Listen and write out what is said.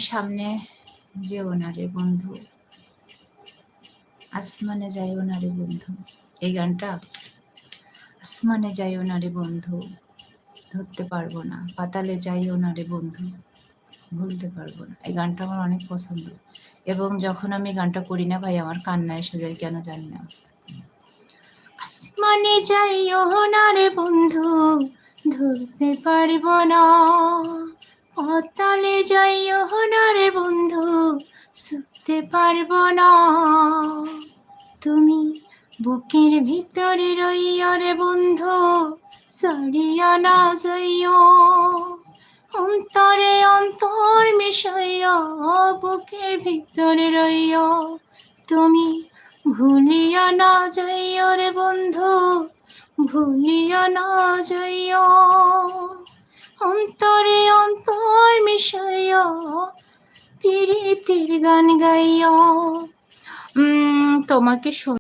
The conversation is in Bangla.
সামনে যেও না রে বন্ধু, আসমানে যাইও না রে বন্ধু। এই গানটা, আসমানে যাইও না রে বন্ধু, ধরতে পারবো না, পাতালে যাইও না রে বন্ধু, ভুলতে পারবো না। এই গানটা আমার অনেক পছন্দ, এবং যখন আমি গানটা করি না ভাই আমার কান্না এসে যায়, কেন জানি না। আসমানে যাইও না রে বন্ধু, ধরতে পারবো না, পাতালে যাইও না রে বন্ধু, শুতে পারবো না। তুমি বুকের ভিতরে রইও রে বন্ধু, সারিয়া না যাইও, অন্তরে অন্তর মিশাইয়া বুকের ভিতরে রইও। তুমি ভুলিয়া না যাইও রে বন্ধু, ভুলিয়া না যাইও, অন্তরে অন্তর মিশাইয়া প্রীতির গান গাইও। তোমাকে